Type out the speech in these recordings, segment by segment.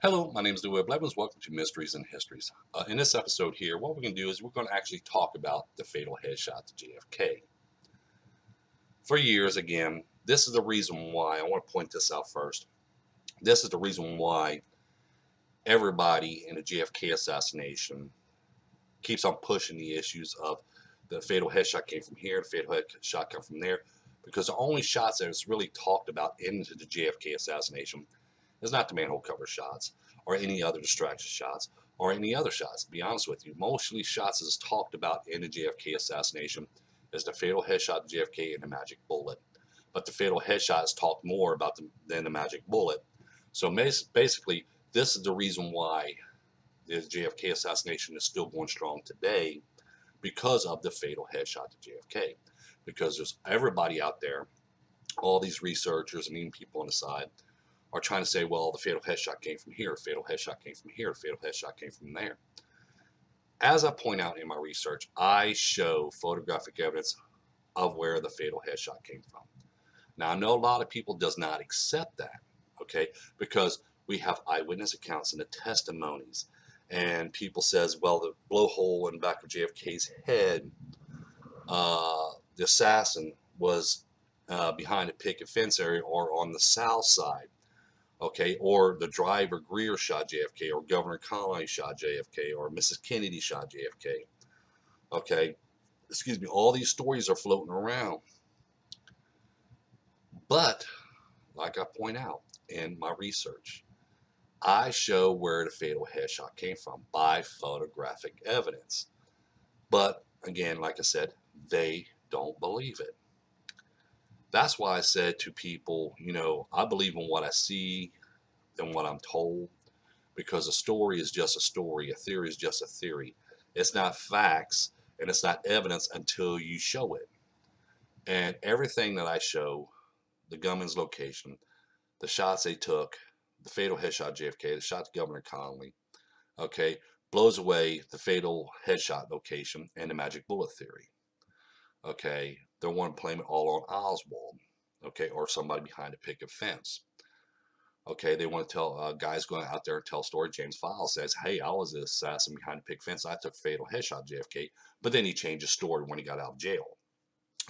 Hello, my name is Leroy Blevins. Welcome to Mysteries and Histories. In this episode here, what we're going to do is we're going to actually talk about the fatal headshot to JFK. For years, again, this is the reason why, I want to point this out first. This is the reason why everybody in the JFK assassination keeps on pushing the issues of the fatal headshot came from here, the fatal headshot came from there, because the only shots that is really talked about into the JFK assassination is not the manhole cover shots or any other distraction shots or any other shots. To be honest with you, mostly shots is talked about in the JFK assassination is the fatal headshot to JFK and the magic bullet. But the fatal headshot is talked more about than the magic bullet. So basically, this is the reason why the JFK assassination is still going strong today, because of the fatal headshot to JFK. Because there's everybody out there, all these researchers and even people on the side, are trying to say, well, the fatal headshot came from here, the fatal headshot came from here, the fatal headshot came from there. As I point out in my research, I show photographic evidence of where the fatal headshot came from. Now, I know a lot of people does not accept that, okay, because we have eyewitness accounts and the testimonies, and people says, well, the blowhole in the back of JFK's head, the assassin was behind a picket fence area or on the south side. Okay, or the driver Greer shot JFK, or Governor Connally shot JFK, or Mrs. Kennedy shot JFK. Okay, excuse me, all these stories are floating around. But, like I point out in my research, I show where the fatal headshot came from by photographic evidence. But, again, like I said, they don't believe it. That's why I said to people, I believe in what I see than what I'm told. Because a story is just a story, a theory is just a theory. It's not facts and it's not evidence until you show it. And everything that I show, the gunman's location, the shots they took, the fatal headshot JFK, the shot to Governor Connally, okay, blows away the fatal headshot location and the magic bullet theory. Okay, they want to blame it all on Oswald, okay, or somebody behind a picket fence. Okay, they want to tell guys going out there and tell a story. James Files says, hey, I was the assassin behind a picket fence. I took a fatal headshot JFK. But then he changed his story when he got out of jail.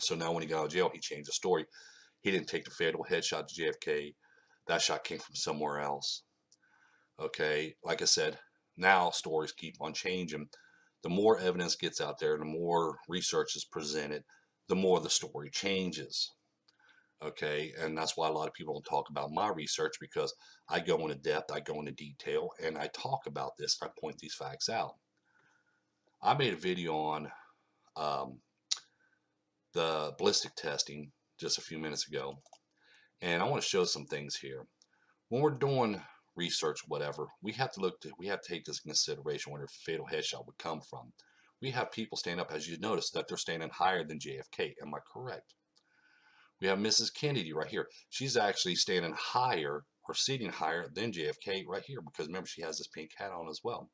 So now when he got out of jail, he changed the story. He didn't take the fatal headshot to JFK. That shot came from somewhere else. Okay, like I said, now stories keep on changing. The more evidence gets out there, the more research is presented, the more the story changes. Okay, and that's why a lot of people don't talk about my research, because I go into depth, I go into detail, and I talk about this. I point these facts out. I made a video on um, the ballistic testing just a few minutes ago, and I want to show some things here. When we're doing research, whatever, we have to take this into consideration where the fatal headshot would come from. We have people stand up, as you notice, that they're standing higher than JFK. Am I correct? We have Mrs. Kennedy right here. She's actually standing higher or seating higher than JFK right here, because remember, she has this pink hat on as well.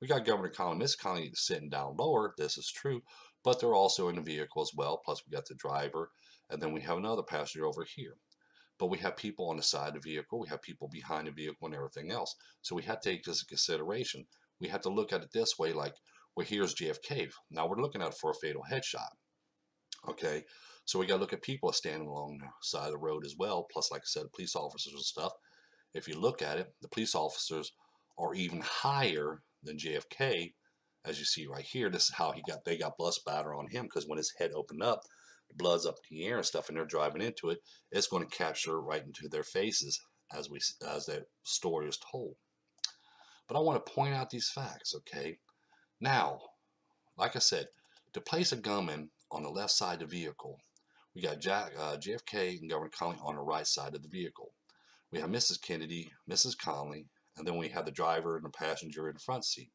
We got Governor Connally, Miss Connally sitting down lower. This is true, but they're also in the vehicle as well. Plus, we got the driver, and then we have another passenger over here. But we have people on the side of the vehicle. We have people behind the vehicle and everything else. So we have to take this into consideration. We have to look at it this way, like, well, here's JFK. Now we're looking at it for a fatal headshot. Okay, so we got to look at people standing along the side of the road as well. Plus, like I said, police officers and stuff. If you look at it, the police officers are even higher than JFK, as you see right here. This is how they got blood spatter on him, because when his head opened up, the blood's up in the air and stuff, and they're driving into it. It's going to capture right into their faces as that story is told. But I want to point out these facts. Okay, now, like I said, to place a gunman on the left side of the vehicle, we got JFK and Governor Connally on the right side of the vehicle. We have Mrs. Kennedy, Mrs. Connally, and then we have the driver and the passenger in the front seat.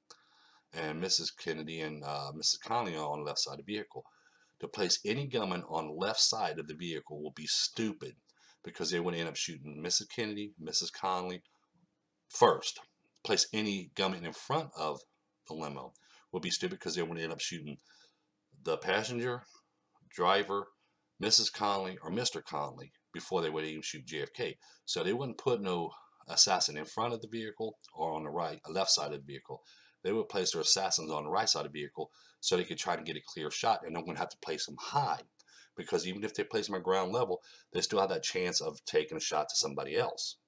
And Mrs. Kennedy and Mrs. Connally are on the left side of the vehicle. To place any gunman on the left side of the vehicle will be stupid, because they would end up shooting Mrs. Kennedy, Mrs. Connally first. Place any gunman in front of the limo would be stupid, because they would end up shooting the passenger, driver, Mrs. Connally, or Mr. Connally before they would even shoot JFK. So they wouldn't put no assassin in front of the vehicle or on the right, left side of the vehicle. They would place their assassins on the right side of the vehicle so they could try to get a clear shot, and they're going to have to place them high, because even if they place them at ground level, they still have that chance of taking a shot to somebody else.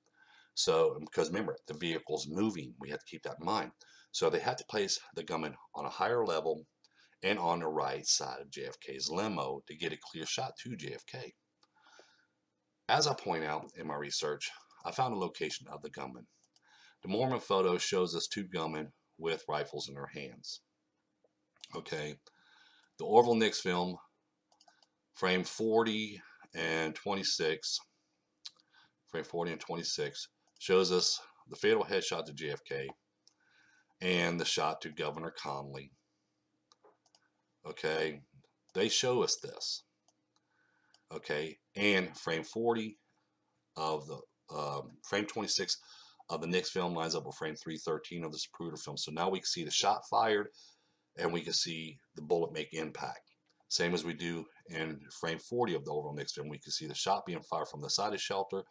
So, because remember, the vehicle's moving, we have to keep that in mind. So they had to place the gunman on a higher level and on the right side of JFK's limo to get a clear shot to JFK. As I point out in my research, I found a location of the gunman. The Mormon photo shows us two gunmen with rifles in their hands. Okay, the Orville Nix film, frame 40 and 26, frame 40 and 26, shows us the fatal headshot to JFK and the shot to Governor Connally. Okay, they show us this. Okay, and frame 40 of the frame 26 of the Nix film lines up with frame 313 of the Zapruder film. So now we can see the shot fired, and we can see the bullet make impact. Same as we do in frame 40 of the Orville Nix film. We can see the shot being fired from the side of the shelter,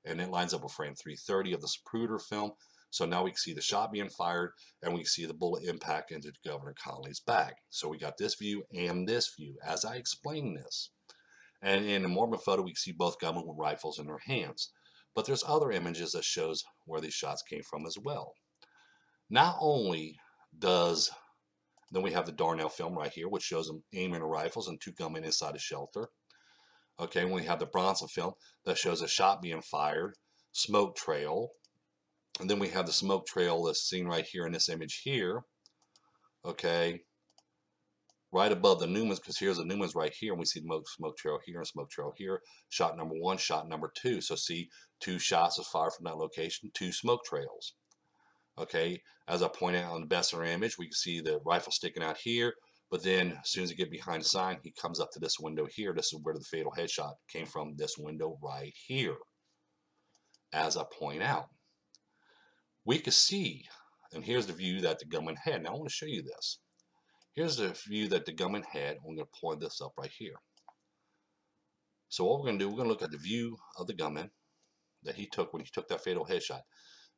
and it lines up with frame 330 of the Zapruder film. So now we can see the shot being fired, and we can see the bullet impact into Governor Connally's back. So we got this view and this view as I explain this. And in the Mormon photo, we can see both gunmen with rifles in their hands. But there's other images that shows where these shots came from as well. Not only does, then we have the Darnell film right here, which shows them aiming their rifles and two gunmen inside a shelter. Okay, we have the Bronson film that shows a shot being fired, smoke trail, and then we have the smoke trail that's seen right here in this image here. Okay, right above the Newmans, because here's the Newmans right here, and we see the smoke trail here and smoke trail here. Shot number one, shot number two. So see, two shots was fired from that location, two smoke trails. Okay, as I point out on the Bessemer image, we can see the rifle sticking out here, but then as soon as you get behind the sign, he comes up to this window here. This is where the fatal headshot came from, this window right here. As I point out, we can see, and here's the view that the gunman had. Now I want to show you this. Here's the view that the gunman had. I'm going to point this up right here. So what we're going to do, we're going to look at the view of the gunman that he took when he took that fatal headshot.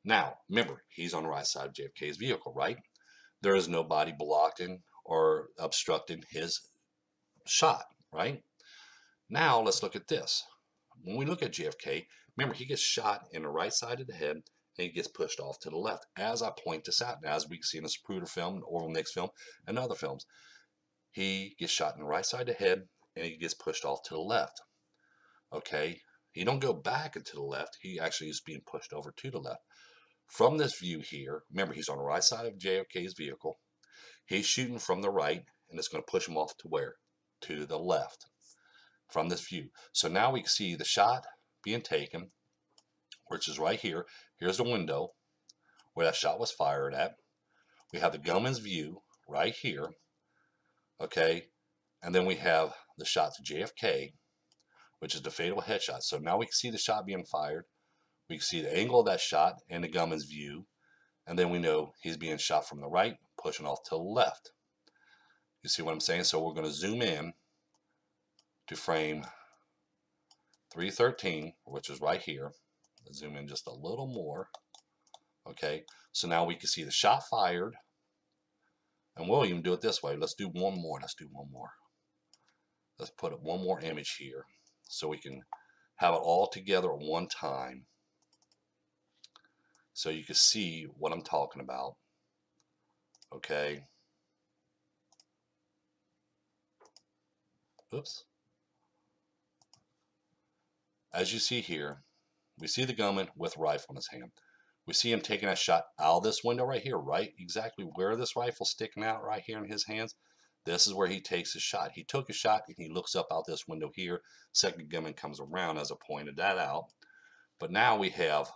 Now, remember, he's on the right side of JFK's vehicle, right? There is nobody blocking or obstructing his shot, right? Now, let's look at this. When we look at JFK, remember, he gets shot in the right side of the head, and he gets pushed off to the left. As I point this out, as we can see in the Zapruder film, the Orville Nix film, and other films, he gets shot in the right side of the head, and he gets pushed off to the left. Okay, he don't go back into the left. He actually is being pushed over to the left. From this view here, remember, he's on the right side of JFK's vehicle. He's shooting from the right, and it's going to push him off to where? To the left from this view. So now we can see the shot being taken, which is right here. Here's the window where that shot was fired at. We have the gunman's view right here. Okay, and then we have the shot to JFK, which is the fatal headshot. So now we can see the shot being fired. We can see the angle of that shot and the gunman's view. And then we know he's being shot from the right, pushing off to the left. You see what I'm saying? So we're going to zoom in to frame 313, which is right here. Let's zoom in just a little more. Okay, so now we can see the shot fired. And we'll even do it this way. Let's do one more. Let's do one more. Let's put up one more image here so we can have it all together at one time, so you can see what I'm talking about. Okay. Oops. As you see here, we see the gunman with a rifle in his hand. We see him taking a shot out of this window right here, right exactly where this rifle's sticking out right here in his hands. This is where he takes his shot. He took a shot and he looks up out this window here. Second gunman comes around, as I pointed that out. But now we have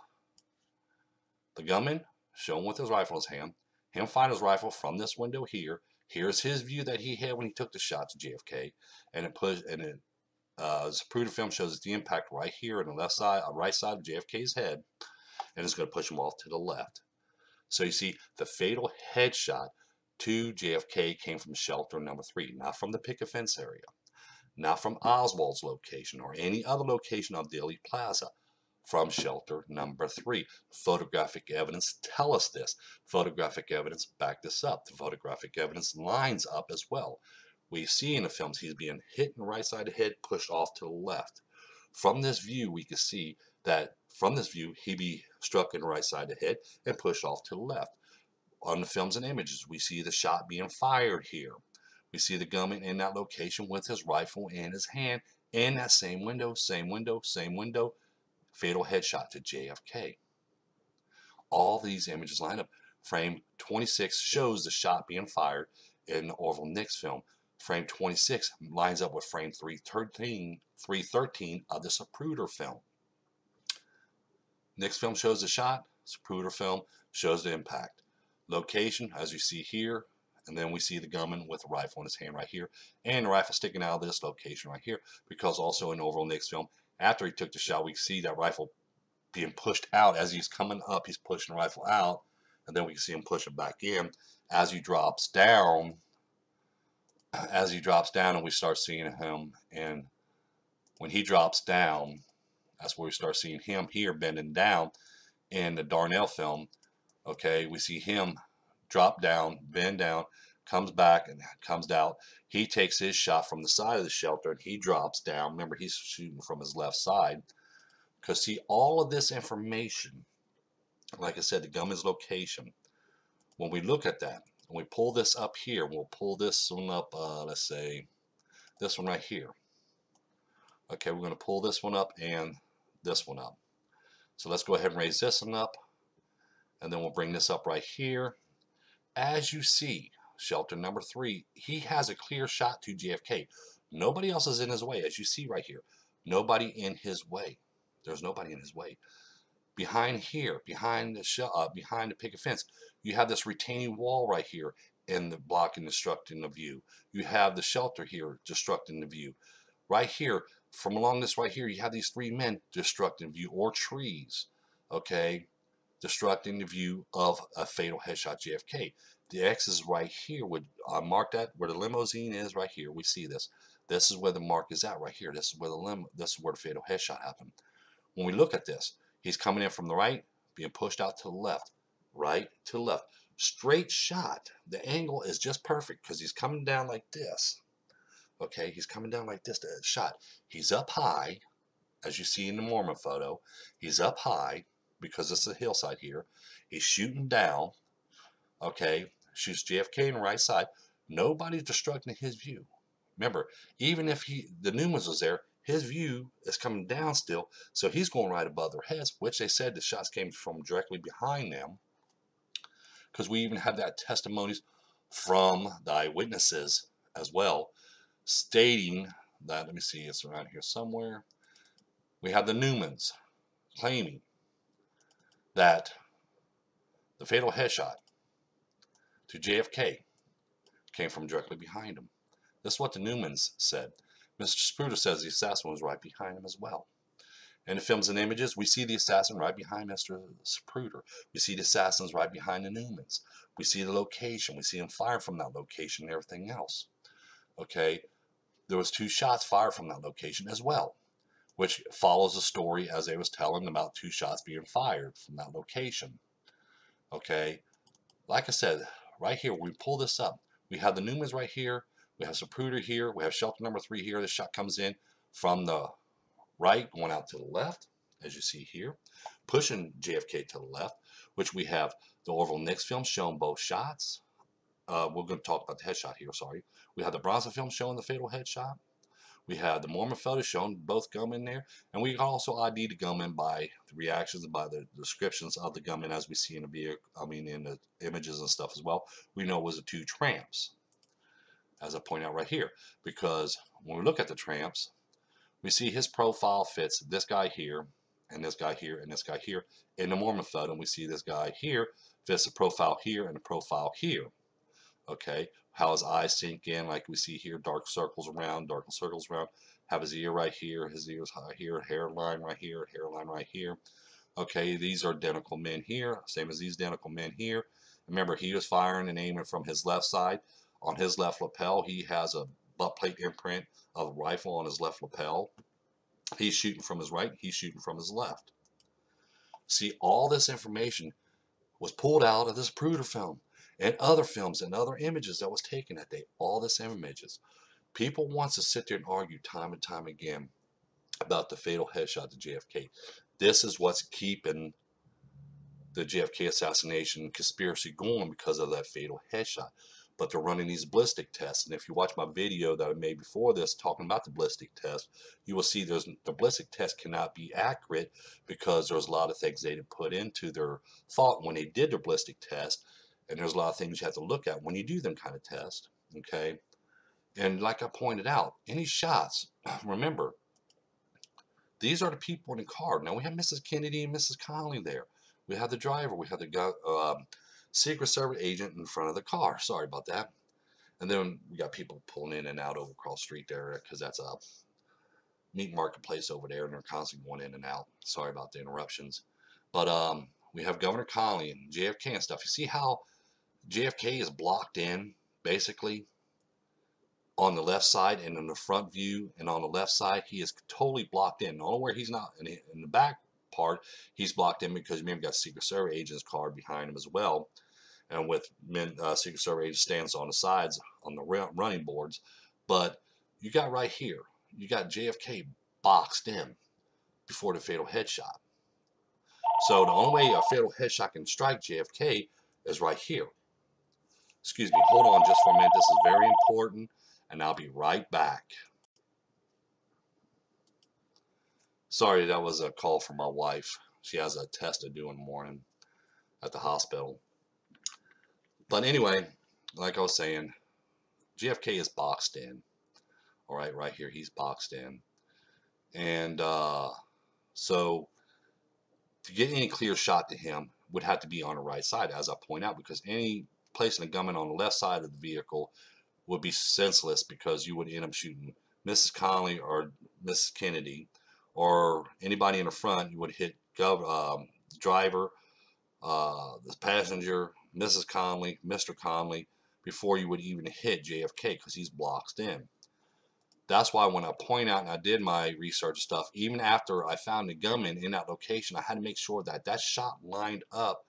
the gunman shown with his rifle in his hand. Him find his rifle from this window here. Here's his view that he had when he took the shot to JFK, and Zapruder film shows us the impact right here on the left side, right side of JFK's head, and it's going to push him off to the left. So you see, the fatal headshot to JFK came from shelter number 3, not from the picket fence area, not from Oswald's location or any other location of Dealey Plaza, from shelter number 3. Photographic evidence tell us this. Photographic evidence back this up. The photographic evidence lines up as well. We see in the films he's being hit in the right side of the head, pushed off to the left. From this view, we can see that from this view, he be struck in the right side of the head and pushed off to the left. On the films and images, we see the shot being fired here. We see the gunman in that location with his rifle in his hand in that same window, same window, same window. Fatal headshot to JFK. All these images line up. Frame 26 shows the shot being fired in the Orville Nix film. Frame 26 lines up with frame 313 of the Zapruder film. Nix film shows the shot. Zapruder film shows the impact. Location, as you see here, and then we see the gunman with a rifle in his hand right here, and the rifle sticking out of this location right here, because also in Orville Nix film, after he took the shot, we see that rifle being pushed out. As he's coming up, he's pushing the rifle out, and then we can see him push it back in as he drops down. And we start seeing him, and when he drops down, that's where we start seeing him here bending down. In the Darnell film, okay, we see him drop down, bend down, comes back and comes out. He takes his shot from the side of the shelter and he drops down. Remember, he's shooting from his left side. Because see, all of this information, like I said, the gunman's location, when we look at that, when we pull this up here, we'll pull this one up, let's say, this one right here. Okay, we're going to pull this one up and this one up. So let's go ahead and raise this one up, and then we'll bring this up right here. As you see, shelter number 3, he has a clear shot to JFK. Nobody else is in his way, as you see right here. Nobody in his way. There's nobody in his way. Behind here, behind the picket fence, you have this retaining wall right here and the blocking, obstructing the view. You have the shelter here obstructing the view. Right here, from along this right here, you have these 3 men obstructing view, or trees, okay, obstructing the view of a fatal headshot JFK. The X is right here. Would mark that where the limousine is right here. We see this. This is where the mark is at right here. This is where the fatal headshot happened. When we look at this, he's coming in from the right, being pushed out to the left, right to left. Straight shot. The angle is just perfect because he's coming down like this. Okay, he's coming down like this to shot. He's up high, as you see in the Mormon photo. He's up high because this is a hillside here. He's shooting down. Okay, shoots JFK in the right side. Nobody's obstructing his view. Remember, even if the Newmans was there, his view is coming down still, so he's going right above their heads, which they said the shots came from directly behind them, because we even have that testimonies from the eyewitnesses as well, stating that, let me see, it's around here somewhere. We have the Newmans claiming that the fatal headshot to JFK came from directly behind him. This is what the Newmans said. Mr. Zapruder says the assassin was right behind him as well. In the films and images, we see the assassin right behind Mr. Zapruder. We see the assassins right behind the Newmans. We see the location. We see him fire from that location and everything else. Okay, there was 2 shots fired from that location as well, which follows the story as they was telling about 2 shots being fired from that location. Okay, like I said, right here, we pull this up. We have the Newmans right here. We have Zapruder here. We have shelter number 3 here. The shot comes in from the right, going out to the left, as you see here, pushing JFK to the left, which we have the Orville Nix film showing both shots. We're going to talk about the headshot here, sorry. We have the Bronson film showing the fatal headshot. We have the Mormon photo showing both gunmen there. And we can also ID the gunmen by the reactions and by the descriptions of the gunmen as we see in the vehicle, in the images and stuff as well. We know it was the 2 tramps, as I point out right here, because when we look at the tramps, we see his profile fits this guy here, and this guy here, and this guy here. In the Mormon photo, and we see this guy here fits the profile here and the profile here. Okay, how his eyes sink in, like we see here, dark circles around, have his ear right here, his ears high here, hairline right here, hairline right here. Okay, these are identical men here, same as these identical men here. Remember, he was firing and aiming from his left side. On his left lapel, he has a butt plate imprint of a rifle on his left lapel. He's shooting from his right, he's shooting from his left. See, all this information was pulled out of this Zapruder film and other films and other images that was taken that day. All this images. People want to sit there and argue time and time again about the fatal headshot to JFK. This is what's keeping the JFK assassination conspiracy going, because of that fatal headshot. But they're running these ballistic tests. And if you watch my video that I made before this talking about the ballistic test, you will see the ballistic test cannot be accurate because there's a lot of things they didn't put into their thought when they did their ballistic test. And there's a lot of things you have to look at when you do them kind of tests. Okay. And like I pointed out, any shots, remember, these are the people in the car. Now we have Mrs. Kennedy and Mrs. Connolly there. We have the driver. We have the Secret Service agent in front of the car. Sorry about that. And then we got people pulling in and out over across the street there, because that's a meat marketplace over there, and they're constantly going in and out. Sorry about the interruptions. But we have Governor Connolly and JFK and stuff. You see how JFK is blocked in, basically, on the left side and in the front view, and on the left side he is totally blocked in. The only where he's not in the back part, he's blocked in because remember, got Secret Service agent's car behind him as well, and with Secret Service agent stands on the sides on the running boards. But you got right here, you got JFK boxed in before the fatal headshot. So the only way a fatal headshot can strike JFK is right here. Excuse me, hold on just for a minute. This is very important, and I'll be right back. Sorry, that was a call from my wife. She has a test to do in the morning at the hospital. But anyway, like I was saying, JFK is boxed in. All right, right here, he's boxed in. And so to get any clear shot to him would have to be on the right side, as I point out, because any placing a gunman on the left side of the vehicle would be senseless, because you would end up shooting Mrs. Connolly or Mrs. Kennedy, or anybody in the front. You would hit the driver, the passenger, Mrs. Connolly, Mr. Connolly, before you would even hit JFK, because he's blocked in. That's why when I point out, and I did my research stuff, even after I found the gunman in that location, I had to make sure that that shot lined up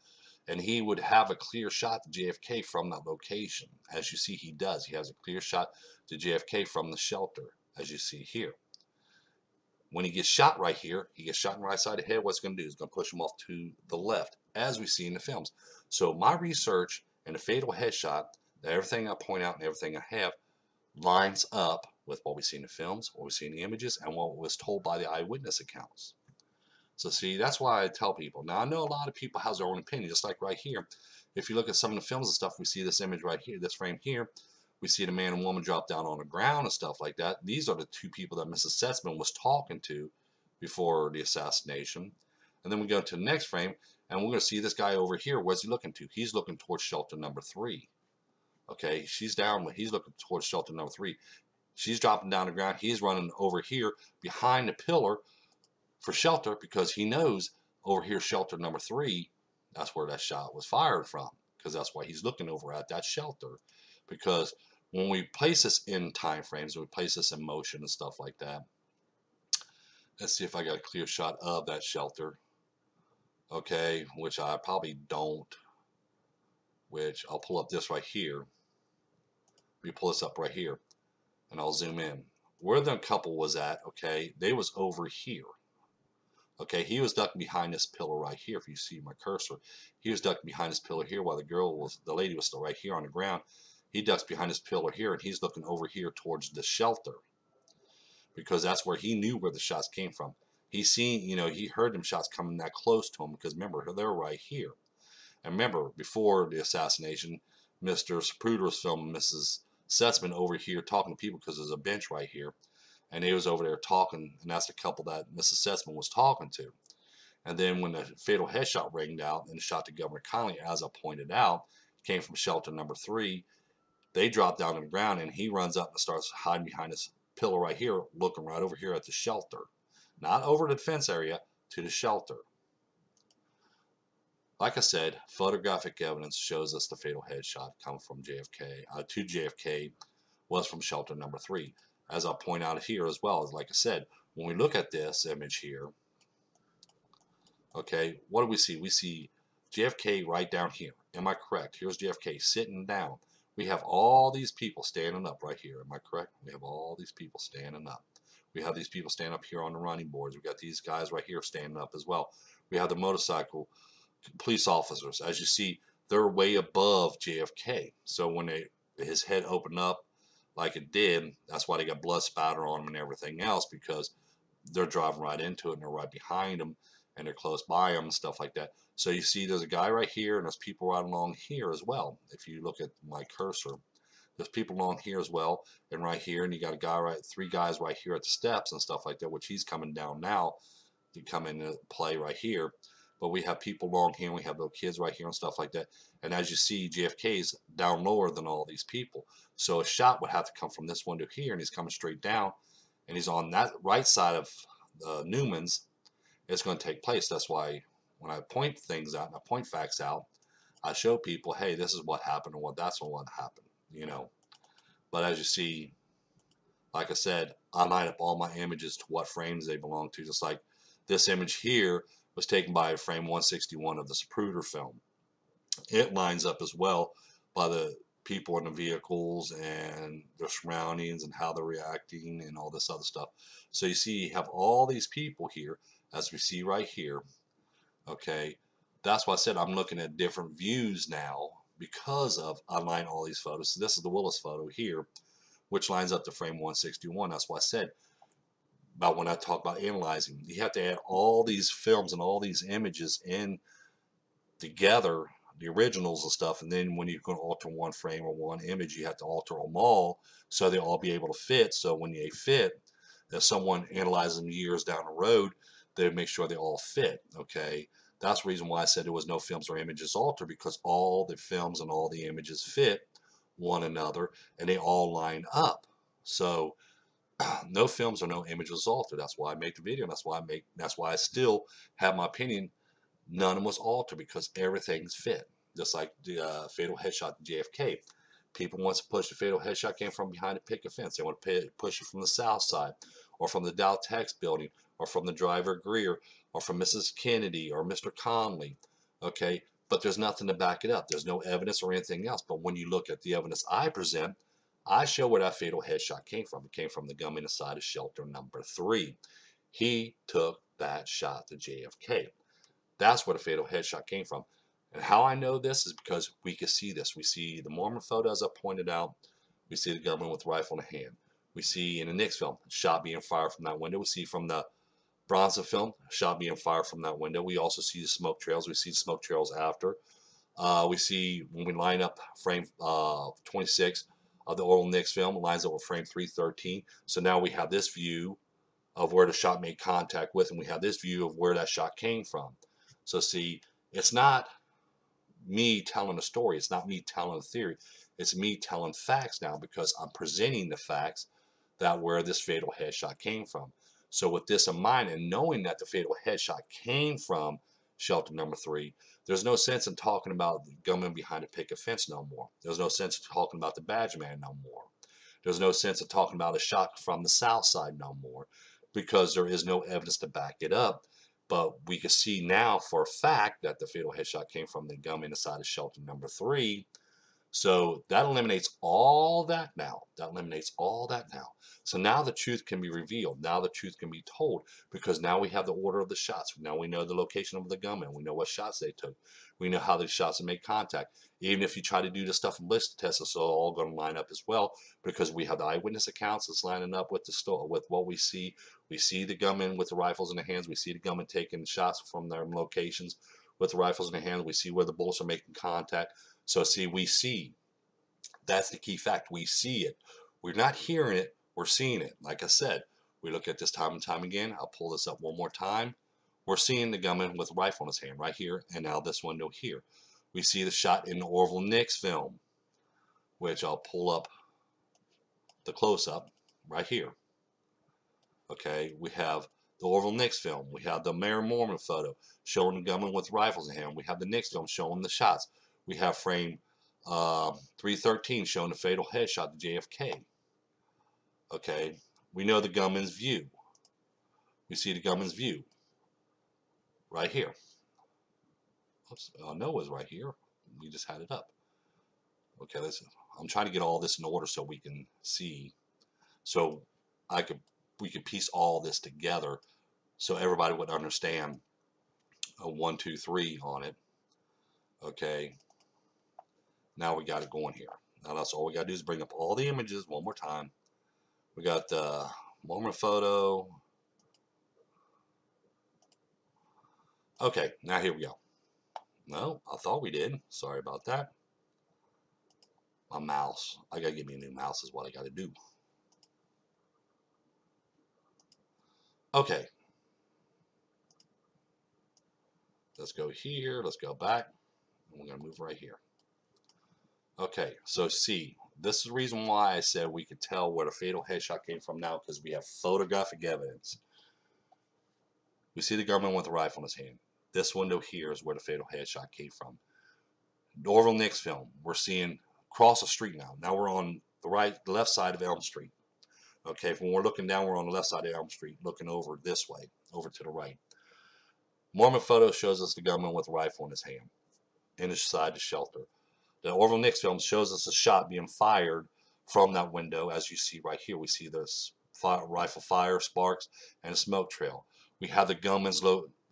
and he would have a clear shot to JFK from that location. As you see, he does. He has a clear shot to JFK from the shelter, as you see here. When he gets shot right here, he gets shot in the right side of the head. What's going to do is going to push him off to the left, as we see in the films. So my research and the fatal headshot, everything I point out and everything I have, lines up with what we see in the films, what we see in the images, and what was told by the eyewitness accounts. So see, that's why I tell people. Now, I know a lot of people have their own opinion, just like right here. If you look at some of the films and stuff, we see this image right here, this frame here. We see the man and woman drop down on the ground and stuff like that. These are the two people that Mrs. Setzman was talking to before the assassination. And then we go to the next frame, and we're going to see this guy over here. Where's he looking to? He's looking towards shelter number 3. Okay, she's down, he's looking towards shelter number 3. She's dropping down the ground. He's running over here behind the pillar for shelter, because he knows over here, shelter number 3, that's where that shot was fired from, because that's why he's looking over at that shelter. Because when we place this in time frames, we place this in motion and stuff like that. Let's see if I got a clear shot of that shelter. Okay, which I probably don't, which I'll pull up this right here. We pull this up right here, and I'll zoom in. Where the couple was at, okay, they was over here. Okay, he was ducked behind this pillar right here. If you see my cursor, he was ducked behind this pillar here, while the lady was still right here on the ground. He ducks behind this pillar here, and he's looking over here towards the shelter, because that's where he knew where the shots came from. He seen, he heard them shots coming that close to him, because remember, they're right here. And remember, before the assassination, Mr. Zapruder was filming Mrs. Setzman over here talking to people, because there's a bench right here. And they was over there talking, and that's the couple that Mrs. Setzman was talking to. And then when the fatal headshot rang out and shot to Governor Connolly, as I pointed out, came from shelter number 3. They dropped down on the ground, and he runs up and starts hiding behind this pillar right here, looking right over here at the shelter. Not over the defense area, to the shelter. Like I said, photographic evidence shows us the fatal headshot coming from JFK, to JFK, was from shelter number 3. As I'll point out here as well, like I said, when we look at this image here, Okay, what do we see? We see JFK right down here. Am I correct? Here's JFK sitting down. We have all these people standing up right here. Am I correct? We have all these people standing up. We have these people standing up here on the running boards. We got these guys right here standing up as well. We have the motorcycle police officers. As you see, they're way above JFK. So when his head opened up like it did, that's why they got blood spatter on them and everything else, because they're driving right into it and they're right behind them and they're close by them and stuff like that. So you see there's a guy right here and there's people right along here as well. If you look at my cursor, there's people along here as well and right here, and you got a guy right, three guys right here at the steps and stuff like that, which he's coming down now to come into play right here. But we have people along here, and we have little kids right here and stuff like that. And as you see, JFK's down lower than all these people. So a shot would have to come from this window here, and he's coming straight down, and he's on that right side of Newman's. It's going to take place. That's why when I point things out and I point facts out, I show people, hey, this is what happened and that's what happened, you know. But as you see, like I said, I line up all my images to what frames they belong to. Just like this image here was taken by frame 161 of the Zapruder film. It lines up as well by the people in the vehicles and their surroundings and how they're reacting and all this other stuff. So you see, you have all these people here, as we see right here. Okay, that's why I said I'm looking at different views now because of I line all these photos. So this is the Willis photo here, which lines up to frame 161. That's why I said about when I talk about analyzing, you have to add all these films and all these images in together, the originals and stuff, and then when you're going to alter one frame or one image, you have to alter them all so they all be able to fit. So when they fit, if someone analyzes them years down the road, they make sure they all fit. Okay, that's the reason why I said there was no films or images altered, because all the films and all the images fit one another and they all line up. So no films or no images altered. That's why I make the video. That's why I still have my opinion. None of them was altered because everything's fit. Just like the fatal headshot to JFK. People want to push the fatal headshot came from behind a picket fence. They want to push it from the south side, or from the Dow Tex building, or from the driver Greer, or from Mrs. Kennedy, or Mr. Conley. Okay, but there's nothing to back it up. There's no evidence or anything else. But when you look at the evidence I present, I show where that fatal headshot came from. It came from the gunman inside of shelter number 3. He took that shot to JFK. That's where the fatal headshot came from. And how I know this is because we can see this. We see the Mormon photo, as I pointed out. We see the gunman with a rifle in the hand. We see in the Nix film, shot being fired from that window. We see from the Bronson film, shot being fired from that window. We also see the smoke trails. We see the smoke trails after. We see when we line up frame 26 of the Oral Nix film, it lines up with frame 313. So now we have this view of where the shot made contact with, and we have this view of where that shot came from. So see, it's not me telling a story. It's not me telling a theory. It's me telling facts now, because I'm presenting the facts that where this fatal headshot came from. So with this in mind, and knowing that the fatal headshot came from shelter number 3, there's no sense in talking about the gunman behind a picket fence no more. There's no sense in talking about the badge man no more. There's no sense in talking about a shot from the south side no more, because there is no evidence to back it up. But we can see now for a fact that the fatal headshot came from the gunman inside of shelter number 3. So that eliminates all that now. That eliminates all that now. So now the truth can be revealed. Now the truth can be told, because now we have the order of the shots. Now we know the location of the gunman. We know what shots they took. We know how the shots made contact. Even if you try to do the stuff in ballistic tests, it's all going to line up as well, because we have the eyewitness accounts that's lining up with with what we see. We see the gunman with the rifles in their hands. We see the gunman taking shots from their locations with the rifles in their hands. We see where the bullets are making contact. So see, we see. That's the key fact. We see it. We're not hearing it. We're seeing it. Like I said, we look at this time and time again. I'll pull this up one more time. We're seeing the gunman with a rifle in his hand right here, and now this window here. We see the shot in the Orville Nix film, which I'll pull up the close-up right here. Okay, we have the Orville Nix film. We have the Mayor Mormon photo showing the gunman with rifles in hand. We have the Nix film showing the shots. We have frame 313 showing the fatal headshot to JFK. Okay, we know the gunman's view. We see the gunman's view right here. Oops, Noah's right here. We just had it up. Okay, I'm trying to get all this in order so we can see. So we could piece all this together so everybody would understand a 1, 2, 3 on it. Okay, now we got it going here. Now that's all we got to do is bring up all the images one more time. We got the moment photo. Okay, now here we go. No, I thought we did. Sorry about that. My mouse. I got to get me a new mouse is what I got to do. Okay. Let's go here. Let's go back. And we're going to move right here. Okay, so see, this is the reason why I said we could tell where the fatal headshot came from now, because we have photographic evidence. We see the gunman with a rifle in his hand. This window here is where the fatal headshot came from. The Orville Nix film, we're seeing across the street now. Now we're on the left side of Elm Street. Okay, when we're looking down, we're on the left side of Elm Street, looking over this way, over to the right. Mormon photo shows us the gunman with a rifle in his hand, inside the shelter. The Orville Nix film shows us a shot being fired from that window, as you see right here. We see this rifle fire, sparks, and a smoke trail. We have the gunman's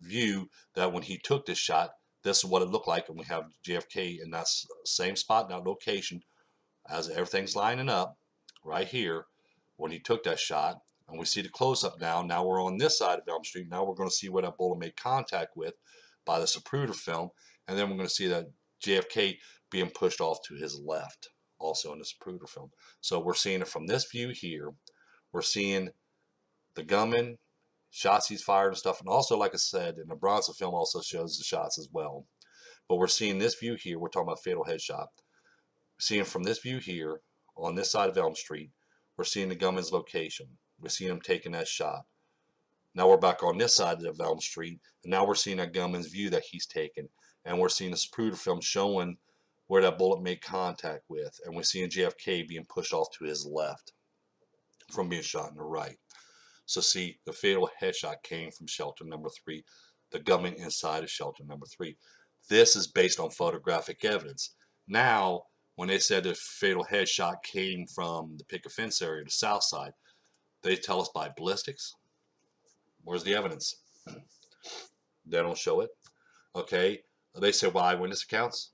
view that when he took this shot, this is what it looked like, and we have JFK in that same spot, that location, as everything's lining up right here when he took that shot. And we see the close-up now. Now we're on this side of Elm Street. Now we're going to see where that bullet made contact with by the Zapruder film, and then we're going to see that JFK being pushed off to his left, also in the Zapruder film. So we're seeing it from this view here. We're seeing the gunman, shots he's fired and stuff, and also, like I said, in the Bronson film also shows the shots as well. But we're seeing this view here. We're talking about fatal headshot. Seeing from this view here on this side of Elm Street, we're seeing the gunman's location. We're seeing him taking that shot. Now we're back on this side of Elm Street, and now we're seeing that gunman's view that he's taken, and we're seeing the Zapruder film showing where that bullet made contact with, and we're seeing JFK being pushed off to his left from being shot in the right. So see, the fatal headshot came from shelter number 3, the gunman inside of shelter number 3. This is based on photographic evidence. Now, when they said the fatal headshot came from the picket fence area, the south side, they tell us by ballistics. Where's the evidence? They don't show it. Okay, they say, well, eyewitness accounts.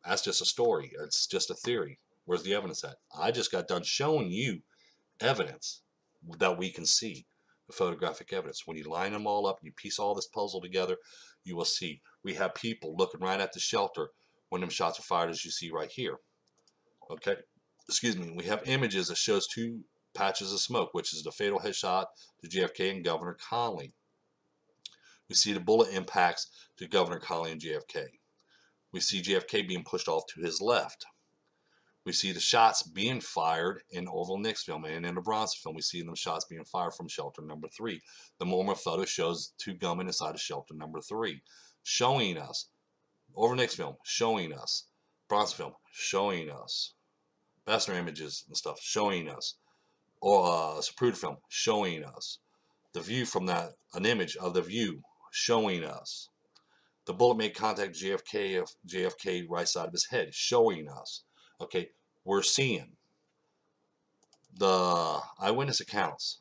That's just a story. It's just a theory. Where's the evidence at? I just got done showing you evidence that we can see, the photographic evidence. When you line them all up, you piece all this puzzle together, you will see. We have people looking right at the shelter when them shots are fired, as you see right here. Okay, excuse me. We have images that shows 2 patches of smoke, which is the fatal headshot to JFK and Governor Connally. We see the bullet impacts to Governor Connally and JFK. We see JFK being pushed off to his left. We see the shots being fired in Orville Nix film, and in the Bronson film, we see them shots being fired from shelter number 3. The moment photo shows 2 gunmen inside of shelter number 3, showing us, Orville Nix film, showing us, Bronson film, showing us, Bessner images and stuff, showing us, or Zapruder film, showing us, the view from that, an image of the view, showing us. The bullet made contact JFK right side of his head, showing us. Okay, we're seeing the eyewitness accounts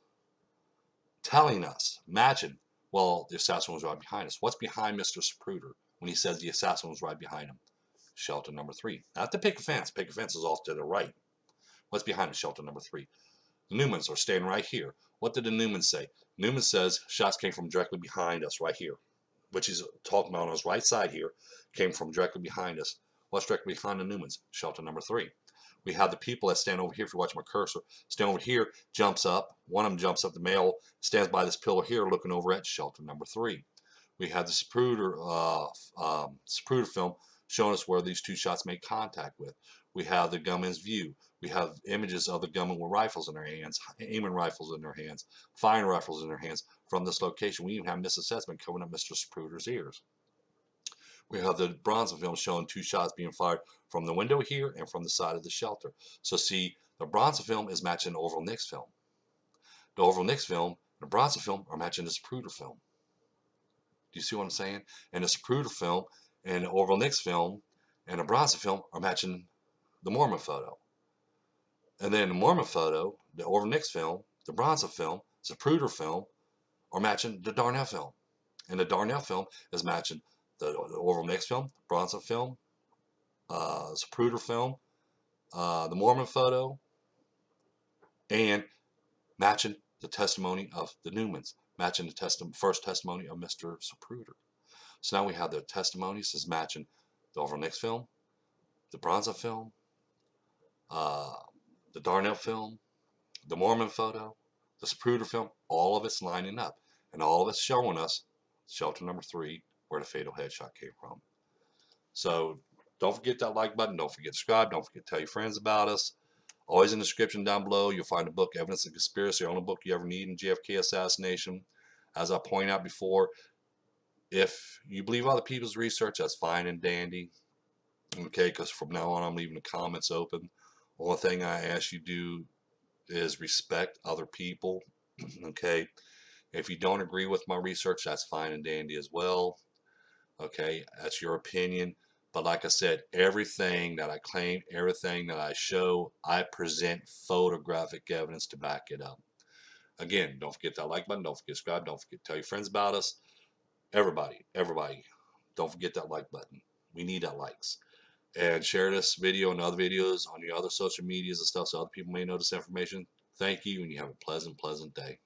telling us, matching, well, the assassin was right behind us. What's behind Mr. Zapruder when he says the assassin was right behind him? Shelter number 3. Not the picket fence. Picket fence is off to the right. What's behind him? Shelter number 3. The Newmans are staying right here. What did the Newman say? Newman says shots came from directly behind us right here, which he's talking about on his right side here, came from directly behind us. What's directly behind the Newmans? Shelter number 3. We have the people that stand over here. If you watch my cursor, stand over here, jumps up. One of them jumps up. The male stands by this pillar here, looking over at shelter number 3. We have the Zapruder film showing us where these 2 shots made contact with. We have the gunman's view. We have images of the gunmen with rifles in their hands, aiming rifles in their hands, firing rifles in their hands from this location. We even have misassessment covering up Mr. Zapruder's ears. We have the Bronson film showing 2 shots being fired from the window here and from the side of the shelter. So see, the Bronson film is matching the Orville Nix film. The Orville Nix film and the Bronson film are matching the Zapruder film. Do you see what I'm saying? And the Zapruder film and the Orville Nix film and the Bronson film are matching the Mormon photo. And then the Mormon photo, the Orville Nix film, the Bronson film, Zapruder film are matching the Darnell film. And the Darnell film is matching the Orville Nix film, the Bronson film, Zapruder film, the Mormon photo, and matching the testimony of the Newmans, matching the first testimony of Mr. Zapruder. So now we have the testimonies is matching the Orville Nix film, the Bronson film, uh, the Darnell film, the Mormon photo, the Zapruder film, all of it's lining up. And all of it's showing us, shelter number 3, where the fatal headshot came from. So don't forget that like button. Don't forget to subscribe. Don't forget to tell your friends about us. Always in the description down below, you'll find a book, Evidence of Conspiracy, the only book you ever need in JFK assassination. As I pointed out before, if you believe other people's research, that's fine and dandy. Okay, because from now on, I'm leaving the comments open. Only thing I ask you to do is respect other people. Okay, if you don't agree with my research, that's fine and dandy as well. Okay, that's your opinion. But like I said, everything that I claim, everything that I show, I present photographic evidence to back it up. Again, don't forget that like button. Don't forget to subscribe. Don't forget to tell your friends about us. Everybody, don't forget that like button. We need that likes. And share this video and other videos on your other social medias and stuff so other people may know this information. Thank you, and you have a pleasant day.